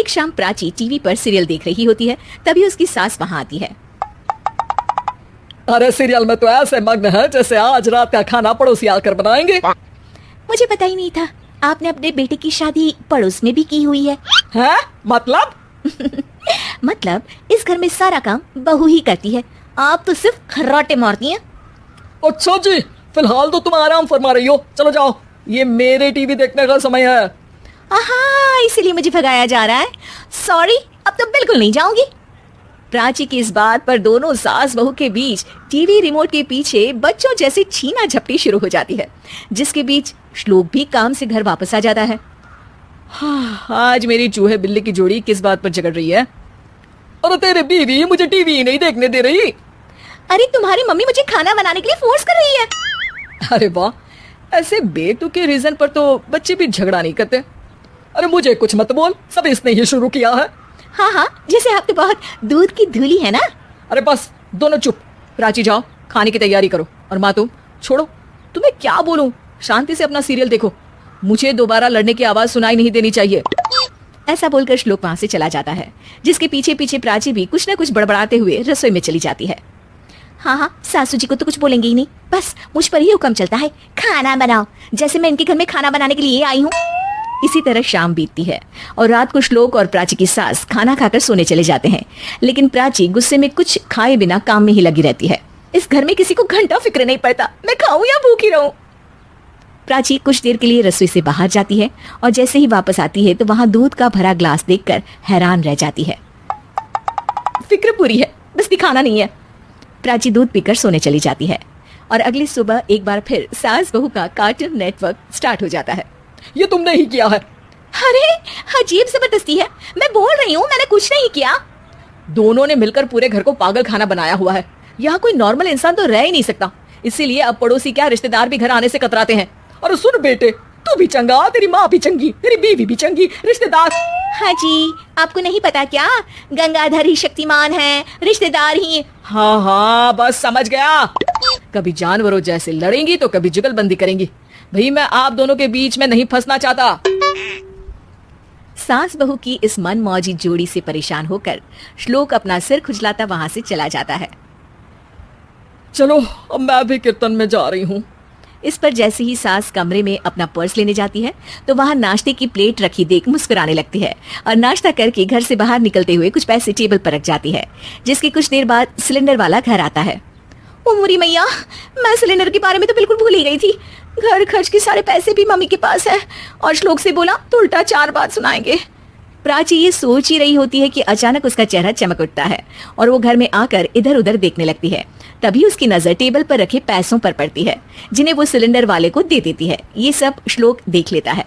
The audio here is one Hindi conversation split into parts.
एक शाम प्राची टीवी पर सीरियल देख रही होती है, तभी उसकी सास वहाँ आती है। अरे सीरियल में तो ऐसे मग्न है जैसे आज रात का खाना पड़ोसी आकर बनाएंगे। मुझे पता ही नहीं था आपने अपने बेटे की शादी पड़ोस में भी की हुई है। हैं? मतलब? मतलब इस घर में सारा काम बहू ही करती है, आप तो सिर्फ खर्राटे मारती हैं। अच्छा जी, फिलहाल तो तुम आराम फरमा रही हो, चलो जाओ, ये मेरे टीवी देखने का समय है। आहा, इसीलिए मुझे भगाया जा रहा है। सॉरी, अब तो बिल्कुल नहीं जाऊंगी। प्राची की इस बात पर दोनों सास बहू के बीच टीवी रिमोट के पीछे बच्चों जैसी छीना झपटी शुरू हो जाती है, जिसके बीच श्लोक भी काम से घर वापस आ जाता है। हाँ, आज मेरी चूहे बिल्ली की जोड़ी किस बात पर झगड़ रही है? अरे तेरे बीवी मुझे टीवी ही नहीं देखने दे रही। अरे तुम्हारी मम्मी मुझे खाना बनाने के लिए फोर्स कर रही है। अरे वाह, ऐसे बेतुके रीजन पर तो बच्चे भी झगड़ा नहीं करते। अरे मुझे कुछ मत बोल, सब इसने ही शुरू किया है। हाँ हाँ, जैसे आप तो बहुत दूध की धूली है ना। अरे बस दोनों चुप। प्राची जाओ, खाने की तैयारी करो। और माँ तुम छोड़ो, तुम्हें क्या बोलूं, शांति से अपना सीरियल देखो, मुझे दोबारा लड़ने की आवाज सुनाई नहीं देनी चाहिए। ऐसा बोलकर श्लोक वहां से चला जाता है, जिसके पीछे पीछे प्राची भी कुछ न कुछ बड़बड़ाते हुए रसोई में चली जाती है। हाँ हाँ, सासू जी को तो कुछ बोलेंगे ही नहीं, बस मुझ पर ही हुक्म चलता है, खाना बनाओ, जैसे मैं इनके घर में खाना बनाने के लिए आई हूँ। इसी तरह शाम बीतती है और रात को श्लोक और प्राची की सास खाना खाकर सोने चले जाते हैं, लेकिन प्राची गुस्से में कुछ खाए बिना काम में ही लगी रहती है। इस घर में किसी को घंटा फिक्र नहीं पड़ता, मैं खाऊं या भूखी रहूं। प्राची कुछ देर के लिए रसोई से बाहर जाती है और जैसे ही वापस आती है तो वहां दूध का भरा ग्लास देखकर हैरान रह जाती है। फिक्र पूरी है, बस दिखाना नहीं है। प्राची दूध पीकर सोने चली जाती है और अगली सुबह एक बार फिर सास बहू का कार्टून नेटवर्क स्टार्ट हो जाता है। ये तुमने ही किया है। अरे अजीब जबरदस्ती है, मैं बोल रही हूँ मैंने कुछ नहीं किया। दोनों ने मिलकर पूरे घर को पागल खाना बनाया हुआ है। यहाँ कोई नॉर्मल इंसान तो रह ही नहीं सकता, इसीलिए अब पड़ोसी क्या रिश्तेदार भी घर आने से कतराते हैं। अरे सुन बेटे, तू भी चंगा, तेरी माँ भी चंगी, तेरी बीवी भी चंगी, रिश्तेदार। हाँ जी, आपको नहीं पता क्या, गंगाधर ही शक्तिमान है, रिश्तेदार ही। हाँ हाँ, बस समझ गया। कभी जानवरों जैसे लड़ेंगी तो कभी जुगलबंदी करेंगी। भाई मैं आप दोनों के बीच में नहीं फंसना चाहता। सास बहू की इस मनमौजी जोड़ी से परेशान होकर श्लोक अपना सिर खुजलाता वहां से चला जाता है। चलो अब मैं भी कीर्तन में जा रही हूँ। इस पर जैसे ही सास कमरे में अपना पर्स लेने जाती है तो वहां नाश्ते की प्लेट रखी देख मुस्कुराने लगती है और नाश्ता करके घर से बाहर निकलते हुए कुछ पैसे टेबल पर रख जाती है, जिसके कुछ देर बाद सिलेंडर वाला घर आता है। ओ मोरी मैया, मैं सिलेंडर के बारे में तो बिल्कुल भूल ही गई थी। घर खर्च के सारे पैसे भी मम्मी के पास है और श्लोक से बोला तो उल्टा 4 बात सुनाएंगे। प्राची ये सोच ही रही होती है कि अचानक उसका चेहरा चमक उठता है और वो घर में आकर इधर उधर देखने लगती है। तभी उसकी नजर टेबल पर रखे पैसों पर पड़ती है, जिन्हें वो सिलेंडर वाले को दे देती है। ये सब श्लोक देख लेता है।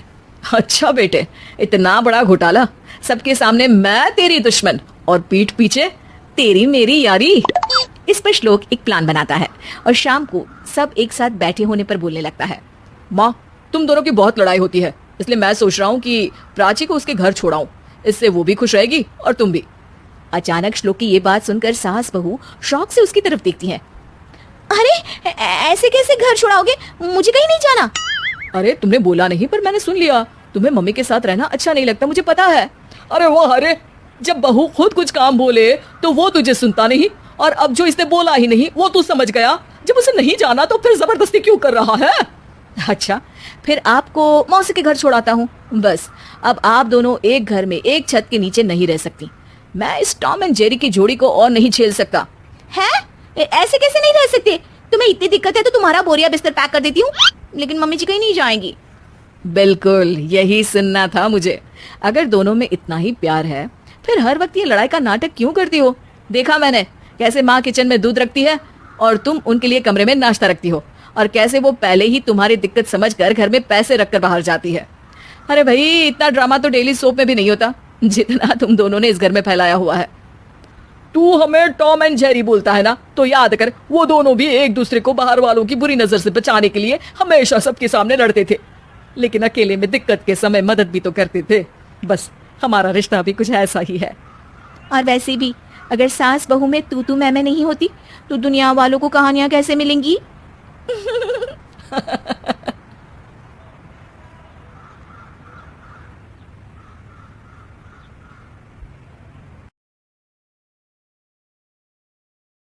अच्छा बेटे, इतना बड़ा घोटाला, सबके सामने मैं तेरी दुश्मन और पीठ पीछे तेरी मेरी यारी। इस पर श्लोक एक प्लान बनाता है और शाम को सब एक साथ बैठे होने पर बोलने लगता है। माँ, तुम दोनों की बहुत लड़ाई होती है, इसलिए मैं सोच रहा हूँ कि प्राची को उसके घर छोड़ाऊं, इससे वो भी खुश रहेगी और तुम भी। अचानक श्लोक की ये बात सुनकर सास बहू शौक से उसकी तरफ देखती हैं। अरे ऐसे कैसे घर छोड़ाओगे, मुझे कहीं नहीं जाना। अरे तुमने बोला नहीं पर मैंने सुन लिया, तुम्हें मम्मी के साथ रहना अच्छा नहीं लगता, मुझे पता है। अरे वाह, अरे जब बहू खुद कुछ काम बोले तो वो तुझे सुनता नहीं, और अब जो इसने बोला ही नहीं वो तू समझ गया। जब उसे नहीं जाना तो फिर जबरदस्ती क्यों कर रहा है? अच्छा, फिर आपको मौसी के घर छोड़ाता हूँ। बस अब आप दोनों एक घर में एक छत के नीचे नहीं रह सकती। मैं इस टॉम एंड जेरी की जोड़ी को और नहीं झेल सकता। है? ऐसे कैसे नहीं रह सकते? तुम्हें इतनी दिक्कत है तो तुम्हारा बोरिया बिस्तर पैक कर देती हूँ, लेकिन मम्मी जी कहीं नहीं जाएंगी। बिल्कुल यही सुनना था मुझे। अगर दोनों में इतना ही प्यार है फिर हर वक्त ये लड़ाई का नाटक क्यों करती हो? देखा मैंने कैसे माँ किचन में दूध रखती है और तुम उनके लिए कमरे में नाश्ता रखती हो, और कैसे वो पहले ही तुम्हारी दिक्कत समझकर घर में पैसे रखकर बाहर जाती है। अरे भाई, इतना ड्रामा तो डेली सोप में भी नहीं होता जितना तुम दोनों ने इस घर में फैलाया हुआ है। तू हमें टॉम एंड जेरी बोलता है ना, तो याद कर वो दोनों भी एक दूसरे को बाहर वालों की बुरी नजर से बचाने के लिए हमेशा सबके सामने लड़ते थे, लेकिन अकेले में दिक्कत के समय मदद भी तो करते थे। बस हमारा रिश्ता भी कुछ ऐसा ही है। और वैसे भी अगर सास बहू में तू मैं नहीं होती तो दुनिया वालों को कहानियां कैसे मिलेंगी?